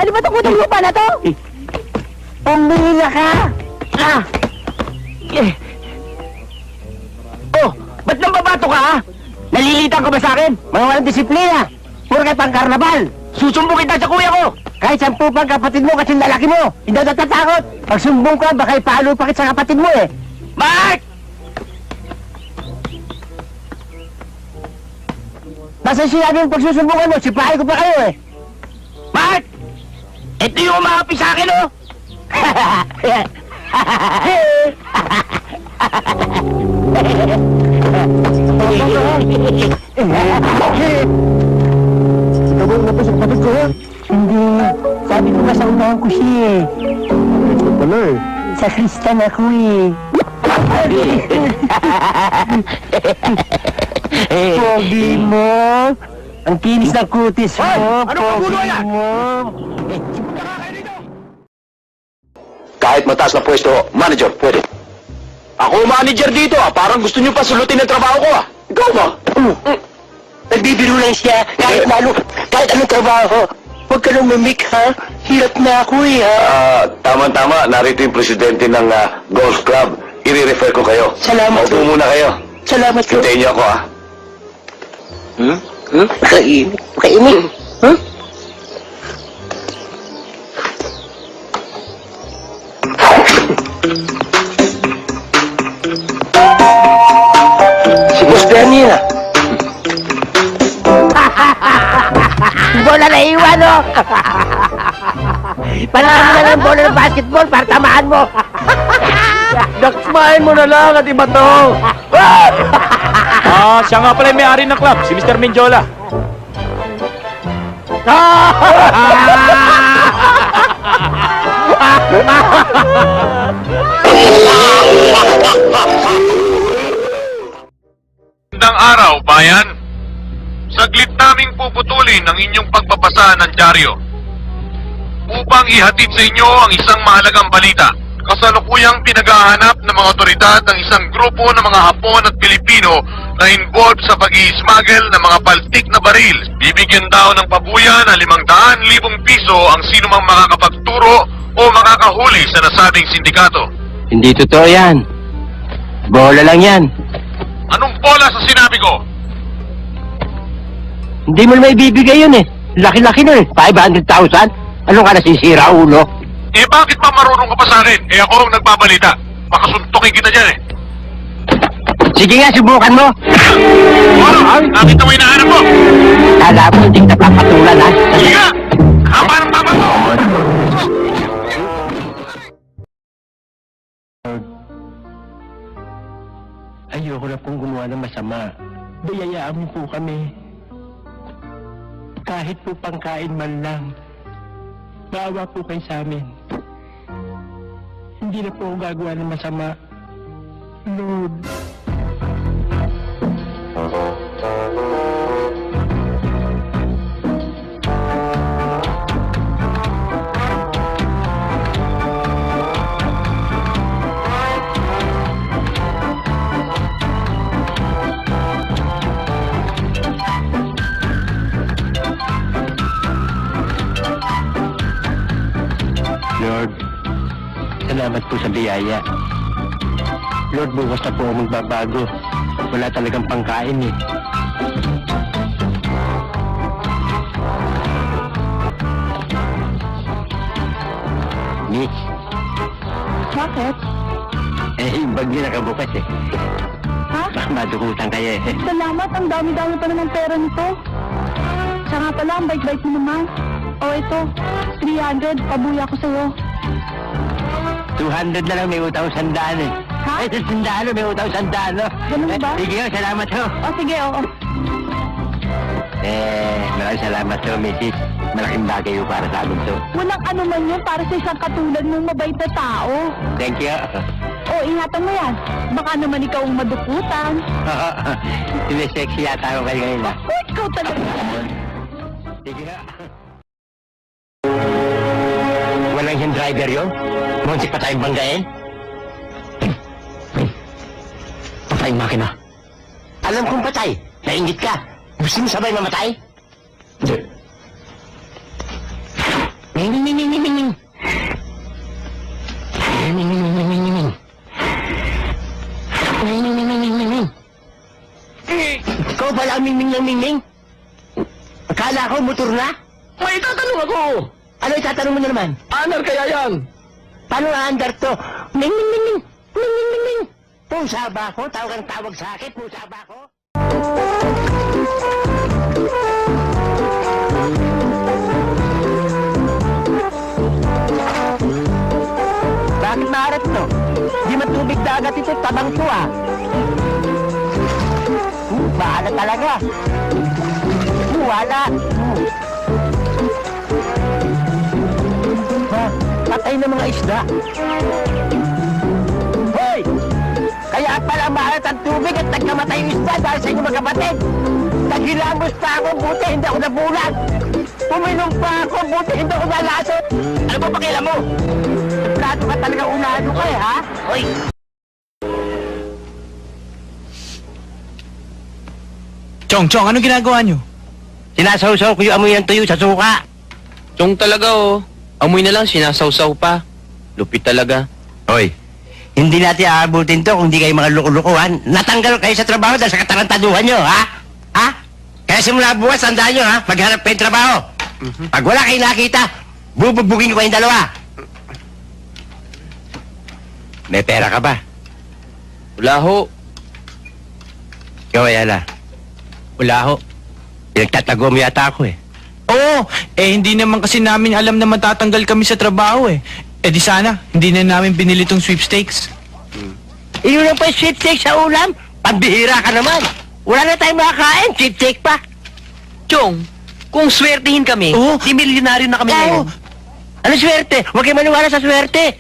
Ano ba itong utang lupa na to? Pumila ka! Ah! Oh, ba't nang babato ka, ha? Nalilitan ka ba sa akin? Mga walang disiplina! Puro kayo pang karnabal! Susumbong kita sa kuya ko! Kahit 10 pang kapatid mo kasi lalaki mo! Hindi ako natatakot! Pag sumbong ka, baka ipalo pa kita sa kapatid mo eh! Mark! Basta sinabi yung pagsusumbungan mo, sipahin ko pa kayo eh! Mark! Ito yung umahapi sa akin, oh! Tabog na po sa kapatid ko, hindi. Sabi ko ba sa unahan ko siya eh. Ito pala eh. Sa Kristan ako eh. Pogi mo. Ang kinis ng kutis mo. Pogi mo. Kahit mataas na pwesto, manager, pwede. Ako manager dito, Parang gusto niyo pa sulutin ang trabaho ko, Ikaw ba? Nagbibiro lang siya. Kahit anong trabaho. Huwag ka nang mimik, ha? Hirap na ako eh, ha? Tama-tama. Narito yung presidente ng golf club. I-refer ko kayo. Salamat, Maupo muna kayo. Salamat po. Hintayin niyo ako, Kainit. Kainit. Huh? Si Boss Bernie na. Bola na iwan, oh! Palakan mo na lang bola ng basketball para tamaan mo. Daksmahin mo na lang at iba to. Siya nga pala yung may-ari ng club, si Mr. Menjola. Magandang araw, bayan. Saglit naming puputulin ang inyong pagbabasa ng dyaryo upang ihatid sa inyo ang isang mahalagang balita. Kasalukuyang pinaghahanap ng mga otoridad ang isang grupo ng mga Hapon at Pilipino na involved sa pag-i-smuggle ng mga paltik na baril. Bibigyan daw ng pabuya na 500,000 piso ang sinumang makakapagturo o makakahuli sa nasabing sindikato. Hindi totoo yan. Bola lang yan. Anong bola sa sinabi ko? Hindi mo naman ibibigay yun eh. Laki-laki nun eh. 500,000? Anong ka nasisira, ulo? Eh bakit pa marunong ka pa sa akin? Eh ako ang nagbabalita. Makasuntokin kita dyan eh. Sige nga, subukan mo. Ano? Nakita mo hinahanap mo? Kala mo hindi kita papatulan, ha? Sige nga! Haba ng tama mo! Ayoko na pong gumawa ng masama. Bayayaan mo po kami. Kahit po pangkain man lang. Maawa po kayo sa amin. Hindi na po ako gagawa ng masama. Lord. Lord, salamat po sa biyaya. Lord, bukas na po ako magbabago. Wala talagang pangkain eh. Miss? Bakit? Yung bag niyo nakabukas eh. Ha? Baka madukutan kayo eh. Salamat, ang dami-dami pa naman pera nito. Siya nga pala, ang bait-bait mo naman. O ito, 300, pabuya ko sa'yo. 200 na lang, may utang 100 eh. Ha? Ay, 100, may utang 100. Ganun ba? Sige, salamat ho. O sige, oo. Maraming salamat ho, Mrs. Malaking bagay ho para sa amin to. Walang ano man yun para sa isang katulad mong mabait na tao. Thank you. O, ingatan mo yan. Baka naman ikaw ang madukutan. Sexy yata ako kayo ngayon ah. O, ikaw talaga. Sige ha. Walang yung driver yun? Muntik pa tayong banggain? Patay makina. Alam kong patay. Nainggit ka. Gusto mo sabay mamatay? Hindi. Ming, ming, ming, ming, ming, ming. Ming, ming, ming, ming, ming, ming. Ming, ming, ming, ming, ming, ming, ming. Ikaw pala ang ming-ming ng ming-ming? Akala ko motor na? May itatanong ako! Ano itatanong mo na naman? Anar kaya yan? Paano under to? Ming-ming-ming-ming! Ming-ming-ming-ming! Pusa ba ako? Tawag ang tawag sa akin? Pusa ba ako? Bakit maarat to? Di man tubig dagat ito, tabang to ah. Bahala talaga. Wala. Ha, patay na mga isda. Hoy! Kaya pala maalat ang tubig at nagkamatay yung isda dahil sa inyong magkapatid. Naghilamos pa ako, buti hindi ako nabulag. Puminom pa ako, buti hindi ako nalasot. Ano ba pakila mo? Plato ka talaga unado ka eh, ha? Hoy! Chong, anong ginagawa nyo? Sinasawsaw ko yung amoy ng tuyo sa suka. Chong talaga oh. Amoy na lang, sinasawsaw pa. Lupit talaga. Hoy, hindi natin aabutin to kung hindi kayo mga lukulukuhan. Natanggal kayo sa trabaho dahil sa katarantaduhan nyo, ha? Ha? Kaya simula bukas, tandaan nyo, ha? Maghanap kayo ng trabaho. Pag wala kayo nakita, bububugin ko kayong dalawa. May pera ka ba? Wala ho. Ikaw, Ayala. Wala ho. Pinagtatago mo yata ako, eh. Oo, hindi naman kasi namin alam na matatanggal kami sa trabaho eh. Eh di sana, hindi na namin binili tong sweepstakes. Iyon lang pa yung sweepstake sa ulam? Pambihira ka naman. Wala na tayong makakain, sweepstake pa. Chong, kung swertihin kami, Oo. di milyonaryo na kami ngayon. Ano swerte? Huwag kayo maniwala sa swerte.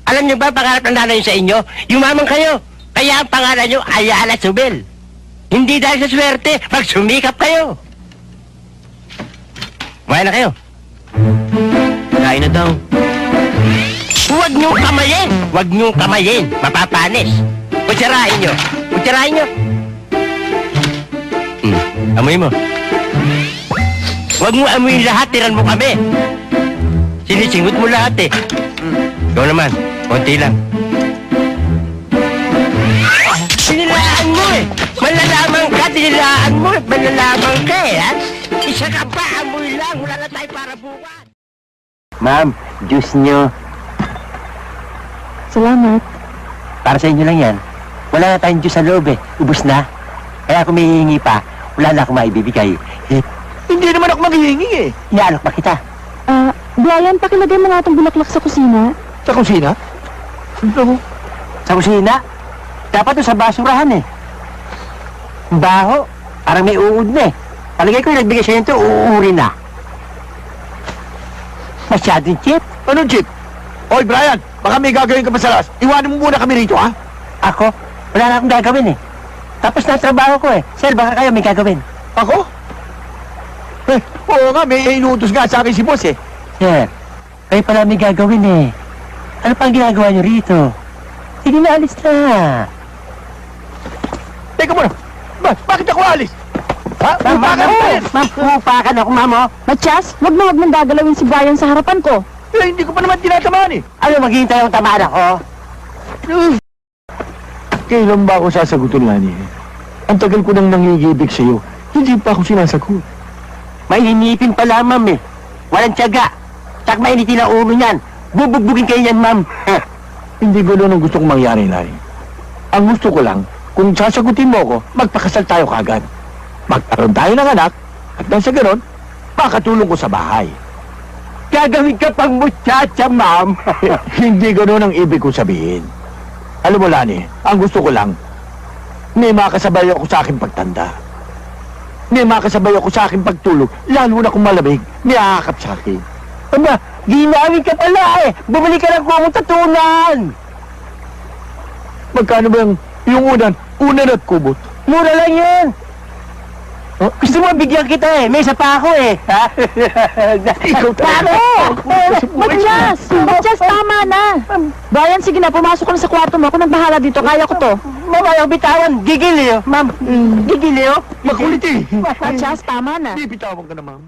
Alam niyo ba, pangarap ng nanay sa inyo? Yumaman kayo. Kaya ang pangalan niyo, Ayala Subel. Hindi dahil sa swerte, pag sumikap kayo. Kumain na kayo. Kain na daw. Huwag niyong kamayin! Huwag niyong kamayin! Mapapanis! Kutsarahin niyo! Kutsarahin niyo! Amoy mo. Huwag mo amoyin lahat, tiran mo kami. Sinisingot mo lahat eh. Ikaw naman, konti lang. Sinilaan mo eh! Malalaman ka, sinilaan mo eh! Malalaman ka eh, ha? Isa ka pa, amoy lang! Wala na tayo para buwan! Ma'am, juice niyo. Salamat. Para sa inyo lang yan. Wala na tayong juice sa loob eh. Ubus na. Kaya kung may hihingi pa, wala na akong maibibigay. Hindi naman ako maghihingi eh. Inaalok pa kita. Brian, pakilagay mo nga itong bulaklak sa kusina. Sa kusina? Sa kusina? Dapat doon sa basurahan eh. Ang baho. Parang may uod na eh. Palagay ko yung nagbigay siya nito, uuuri na. Masyadong cheap. Anong chip? Oy, Brian, baka may gagawin ka pa sa labas. Iwanan mo muna kami rito, ha? Ako, wala na akong gagawin eh. Tapos na ang trabaho ko eh. Sir, baka kayo may gagawin. Ako? Eh, oo nga, may inuutos nga sa akin si boss eh. Sir, kayo pala may gagawin eh. Ano pang ginagawa niyo rito? Sige na, alis na. Teka muna, bakit ako alis? Ha? Upakan pa rin! Ma'am, upakan ako, ma'am, oh. Matias, wag nang gagalawin si Brian sa harapan ko. Eh, hindi ko pa naman tinatamaan eh. Ano, maghihintay akong tamaan ako? Kailan ba ako sasagutin, Lani? Ang tagal ko nang nangigibig sa'yo. Hindi pa ako sinasagot. May hinipin pala, ma'am, eh. Walang tiyaga. Tsak mainitin ang ulo niyan. Bubugbugin kayo yan, ma'am. Hindi gano'n ang gusto kong mangyari, Lani. Ang gusto ko lang, kung sasagutin mo ako, magpakasal tayo kagad. Magkaroon tayo ng anak, at nang sa gano'n, makatulong ko sa bahay. Gagawin ka pang muchacha, ma'am. Hindi gano'n ang ibig kong sabihin. Alam mo, Lani, ang gusto ko lang, may makasabay ako sa aking pagtanda. May makasabay ako sa aking pagtulog, lalo na kung malamig, may aakap sa akin. Aba, ginawin ka pala eh. Bumalik ka ng kumong tatunan. Magkano ba yung unan at kubot? Mura lang yun. Oh, gusto mo bigyan kita eh. May isa pa ako eh. Ha? Ikaw talaga. Matias! Matias, tama na. Brian, sige na, pumasok ka na sa kwarto mo. Ako nang bahala dito, kaya ko to. Ma'am, ayaw bitawan. Gigil eh. Ma'am, gigil eh. Makulit eh. Matias, tama na. Hindi bitawan ka na, ma'am.